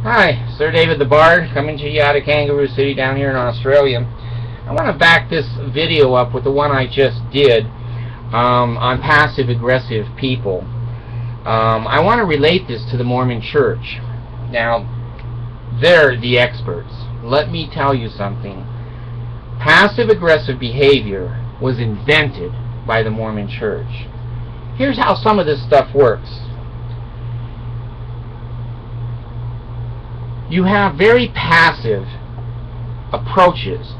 Hi, Sir David the Bard, coming to you out of Kangaroo City down here in Australia. I want to back this video up with the one I just did on passive-aggressive people. I want to relate this to the Mormon Church. Now, they're the experts. Let me tell you something. Passive-aggressive behavior was invented by the Mormon Church. Here's how some of this stuff works. You have very passive approaches.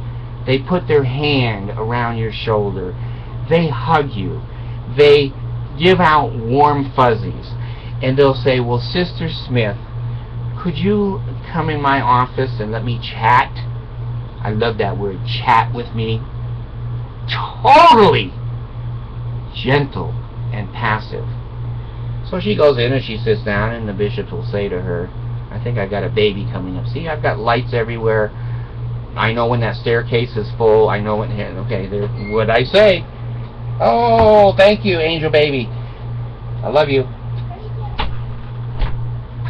They put their hand around your shoulder. They hug you. They give out warm fuzzies. And they'll say, well, Sister Smith, could you come in my office and let me chat? I love that word, chat with me. Totally gentle and passive. So she goes in and she sits down, and the bishop will say to her, I think I got a baby coming up. See, I've got lights everywhere. I know when that staircase is full. I know when... Okay, there. What'd I say? Oh, thank you, angel baby. I love you.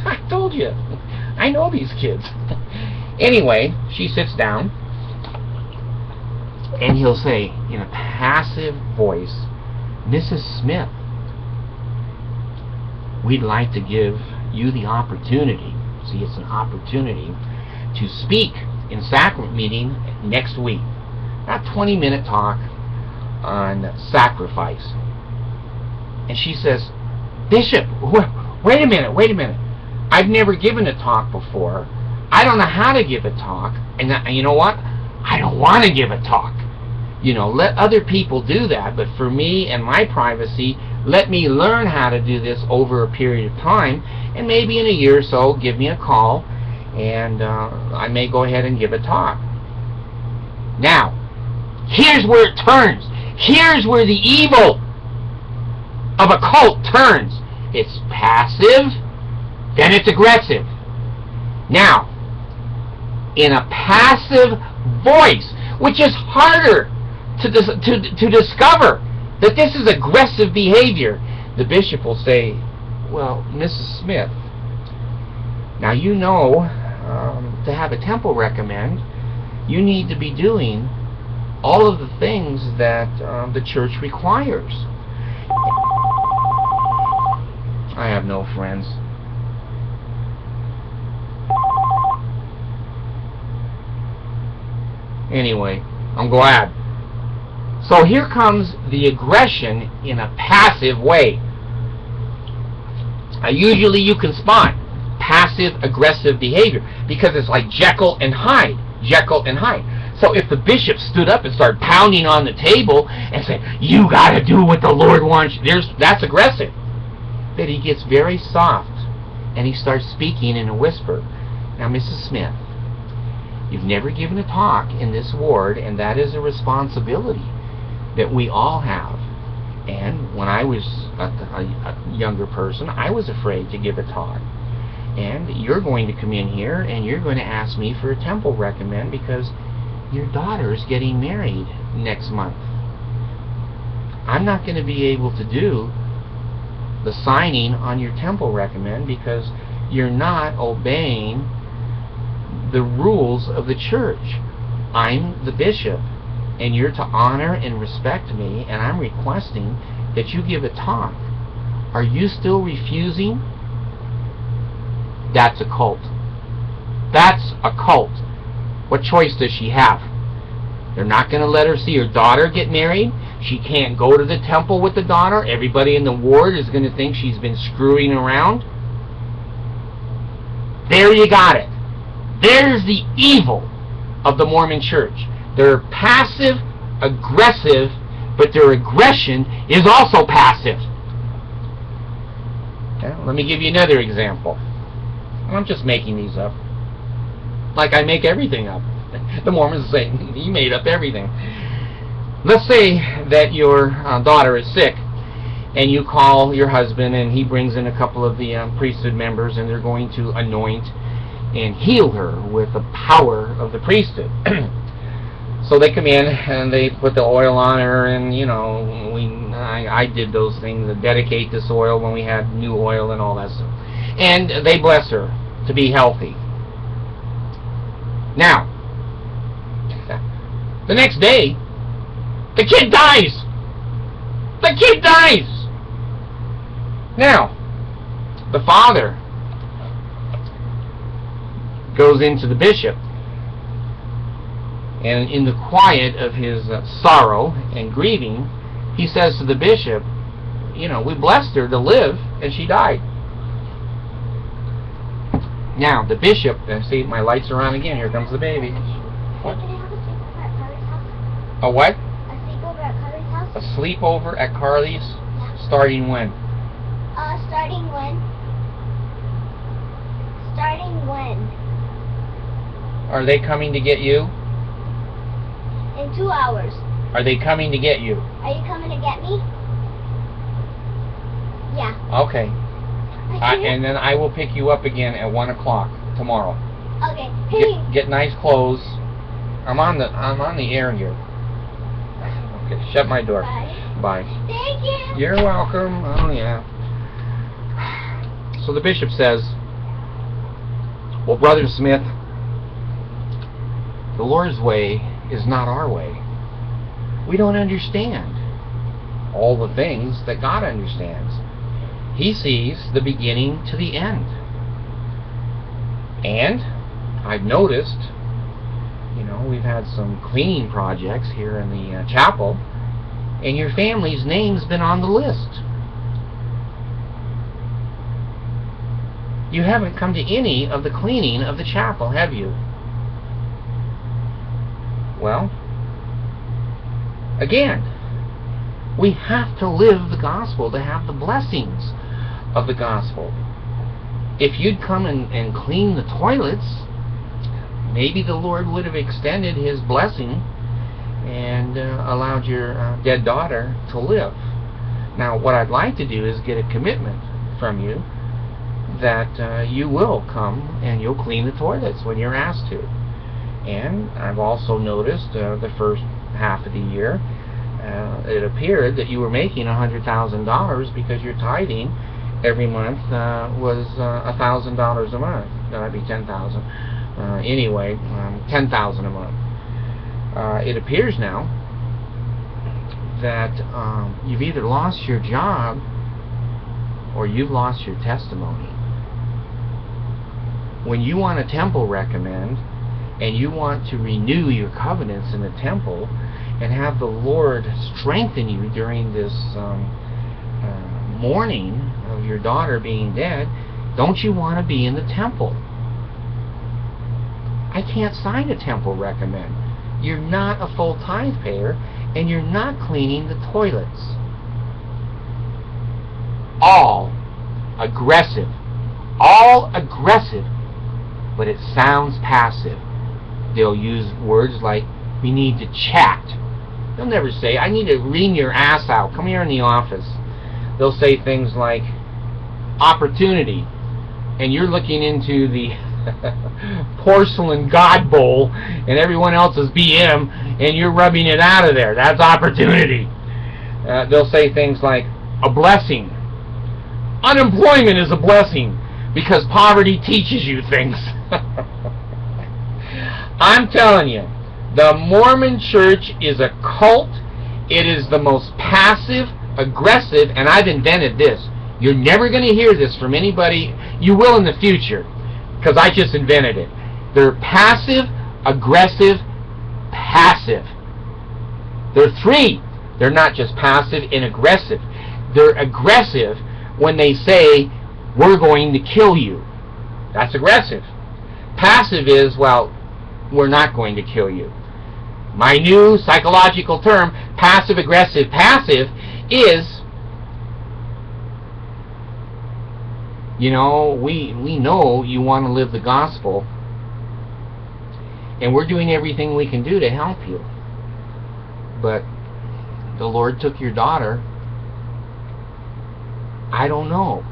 I told you. I know these kids. Anyway, she sits down, and he'll say, in a passive voice, Mrs. Smith, we'd like to give you the opportunity. See, it's an opportunity to speak in sacrament meeting next week. About 20-minute talk on sacrifice. And she says, Bishop, wait a minute. I've never given a talk before. I don't know how to give a talk. And you know what? I don't want to give a talk. You know, let other people do that. But for me and my privacy, let me learn how to do this over a period of time. And maybe in a year or so, give me a call, and I may go ahead and give a talk. Now, here's where it turns. Here's where the evil of a cult turns. It's passive, then it's aggressive. Now, in a passive voice, which is harder to discover that this is aggressive behavior, the bishop will say, well, Mrs. Smith, now you know to have a temple recommend, you need to be doing all of the things that the church requires. I have no friends. Anyway, I'm glad. So here comes the aggression in a passive way. Usually you can spot passive-aggressive behavior because it's like Jekyll and Hyde. Jekyll and Hyde. So if the bishop stood up and started pounding on the table and said, you got to do what the Lord wants, that's aggressive. But he gets very soft and he starts speaking in a whisper. Now, Mrs. Smith, you've never given a talk in this ward, and that is a responsibility that we all have. And when I was a younger person, I was afraid to give a talk. And you're going to come in here and you're going to ask me for a temple recommend because your daughter's getting married next month. I'm not going to be able to do the signing on your temple recommend because you're not obeying the rules of the church. I'm the bishop, and you're to honor and respect me, and I'm requesting that you give a talk. Are you still refusing? That's a cult. That's a cult. What choice does she have? They're not going to let her see her daughter get married. She can't go to the temple with the daughter. Everybody in the ward is going to think she's been screwing around. There you got it. There's the evil of the Mormon Church. They're passive, aggressive, but their aggression is also passive. Okay, let me give you another example. I'm just making these up. Like I make everything up. The Mormons say, you made up everything. Let's say that your daughter is sick, and you call your husband, and he brings in a couple of the priesthood members, and they're going to anoint and heal her with the power of the priesthood. So they come in and they put the oil on her, and you know, I did those things to dedicate this oil when we had new oil and all that stuff. And they bless her to be healthy. Now, the next day, the kid dies. The kid dies. Now, the father goes into the bishop, and in the quiet of his sorrow and grieving, he says to the bishop, you know, we blessed her to live, and she died. Now, the bishop, see, my lights are on again. Here comes the baby. What? A what? A sleepover at Carly's house. A sleepover at Carly's? Yeah. Starting when? Starting when? Starting when? Are they coming to get you? In 2 hours. Are they coming to get you? Are you coming to get me? Yeah. Okay. And then I will pick you up again at 1 o'clock tomorrow. Okay. Hey. Get nice clothes. I'm on the air here. Okay, shut my door. Bye. Bye. Thank you. You're welcome. Oh yeah. So the bishop says, well, Brother Smith, the Lord's way is not our way. We don't understand all the things that God understands. He sees the beginning to the end. And I've noticed, you know, we've had some cleaning projects here in the chapel, and your family's name's been on the list. You haven't come to any of the cleaning of the chapel, have you? Well, again, we have to live the gospel to have the blessings of the gospel. If you'd come and clean the toilets, maybe the Lord would have extended His blessing and allowed your dead daughter to live. Now, what I'd like to do is get a commitment from you that you will come and you'll clean the toilets when you're asked to. And I've also noticed the first half of the year, it appeared that you were making $100,000 because your tithing every month was $1,000 a month. That'd be $10,000. Anyway, $10,000 a month. It appears now that you've either lost your job or you've lost your testimony. When you want a temple recommend and you want to renew your covenants in the temple and have the Lord strengthen you during this mourning of your daughter being dead, don't you want to be in the temple? I can't sign a temple recommend. You're not a full tithe payer, and you're not cleaning the toilets. All aggressive, but it sounds passive. They'll use words like, we need to chat. They'll never say, I need to wring your ass out. Come here in the office. They'll say things like, opportunity. And you're looking into the porcelain God bowl and everyone else is BM and you're rubbing it out of there. That's opportunity. They'll say things like, a blessing. Unemployment is a blessing because poverty teaches you things. I'm telling you, the Mormon church is a cult. It is the most passive, aggressive, and I've invented this. You're never going to hear this from anybody. You will in the future, because I just invented it. They're passive, aggressive, passive. They're three. They're not just passive and aggressive. They're aggressive when they say, we're going to kill you. That's aggressive. Passive is, well, we're not going to kill you. My new psychological term, passive-aggressive passive, is, you know, we know you want to live the gospel, and we're doing everything we can do to help you. But the Lord took your daughter. I don't know.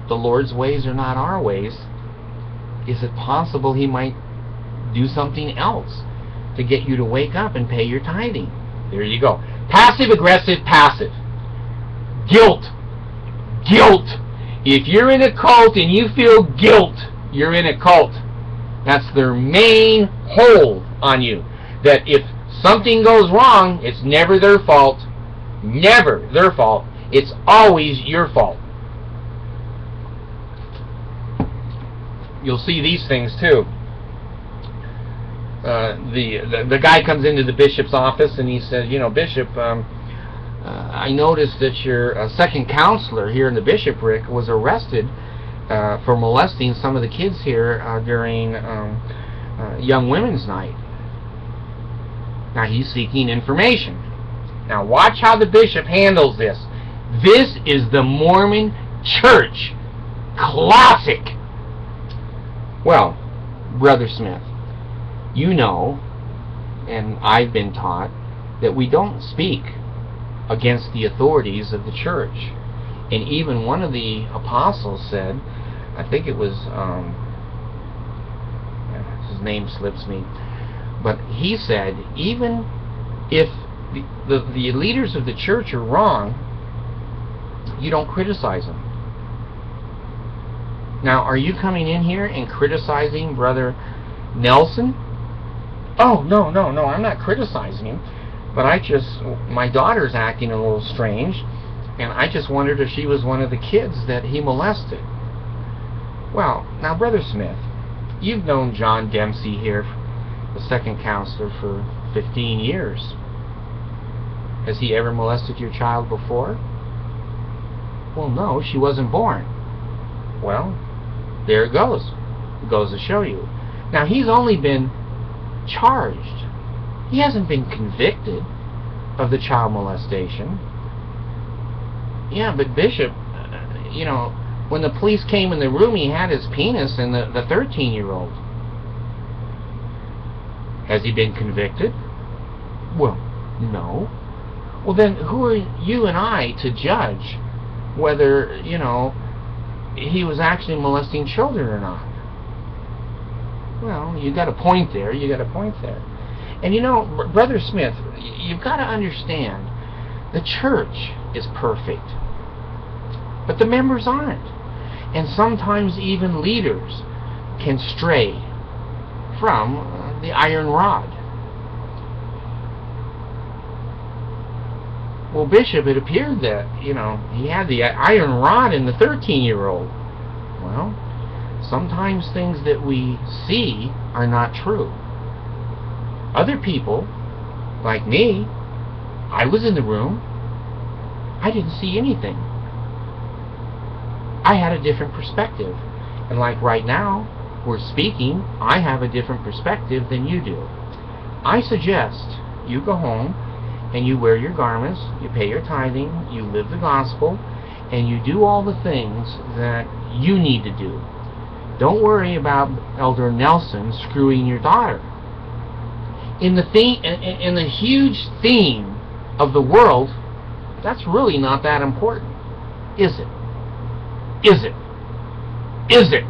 The Lord's ways are not our ways. Is it possible He might do something else to get you to wake up and pay your tithing? There you go. Passive, aggressive, passive. Guilt. Guilt. If you're in a cult and you feel guilt, you're in a cult. That's their main hold on you. That if something goes wrong, it's never their fault. Never their fault. It's always your fault. You'll see these things too. The guy comes into the bishop's office and he says, you know, Bishop, I noticed that your second counselor here in the bishopric was arrested for molesting some of the kids here during Young Women's Night. Now he's seeking information. Now watch how the bishop handles this. This is the Mormon Church. Classic. Well, Brother Smith, you know, and I've been taught, that we don't speak against the authorities of the church. And even one of the apostles said, I think it was, his name slips me, but he said, even if the leaders of the church are wrong, you don't criticize them. Now, are you coming in here and criticizing Brother Nelson? Oh, no, I'm not criticizing him. But my daughter's acting a little strange, and I just wondered if she was one of the kids that he molested. Well, now, Brother Smith, you've known John Dempsey here, the second counselor, for 15 years. Has he ever molested your child before? Well, no, she wasn't born. Well, there it goes. It goes to show you. Now, he's only been charged. He hasn't been convicted of the child molestation. Yeah, but Bishop, you know, when the police came in the room, he had his penis in the 13-year-old. Has he been convicted? Well, no. Well, then who are you and I to judge whether, you know, he was actually molesting children or not? Well, you got a point there. And you know, Brother Smith, you've got to understand, the church is perfect, but the members aren't. And sometimes even leaders can stray from the iron rod. Well, Bishop, it appeared that, you know, he had the iron rod in the 13-year-old. Well, sometimes things that we see are not true. Other people, like me, I was in the room. I didn't see anything. I had a different perspective. And like right now, we're speaking, I have a different perspective than you do. I suggest you go home and you wear your garments, you pay your tithing, you live the gospel, and you do all the things that you need to do. Don't worry about Elder Nelson screwing your daughter. In the huge theme of the world, that's really not that important, is it? Is it? Is it?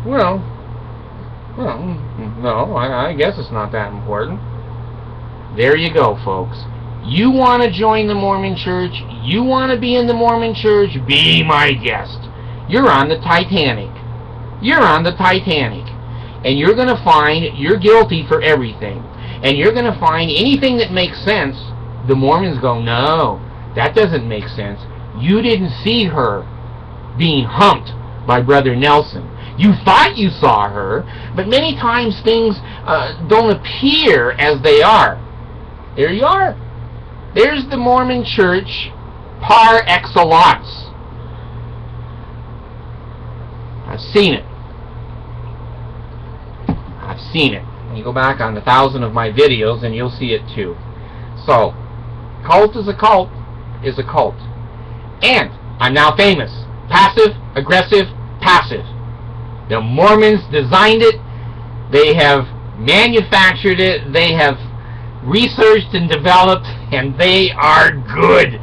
Well, no, I guess it's not that important. There you go, folks. You want to join the Mormon Church? You want to be in the Mormon Church? Be my guest. You're on the Titanic. You're on the Titanic. And you're going to find you're guilty for everything. And you're going to find anything that makes sense. The Mormons go, no, that doesn't make sense. You didn't see her being humped by Brother Nelson. You thought you saw her, but many times things don't appear as they are. There you are. There's the Mormon Church par excellence. I've seen it. I've seen it. And you go back on 1,000 of my videos and you'll see it too. So, cult is a cult is a cult. And I'm now famous. Passive, aggressive, passive. The Mormons designed it. They have manufactured it. They have researched and developed, and they are good.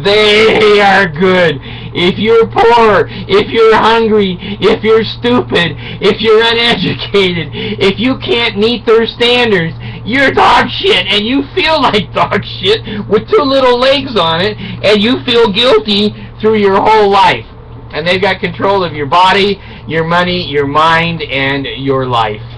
They are good. If you're poor, if you're hungry, if you're stupid, if you're uneducated, if you can't meet their standards, you're dog shit, and you feel like dog shit with 2 little legs on it, and you feel guilty through your whole life. And they've got control of your body, your money, your mind, and your life.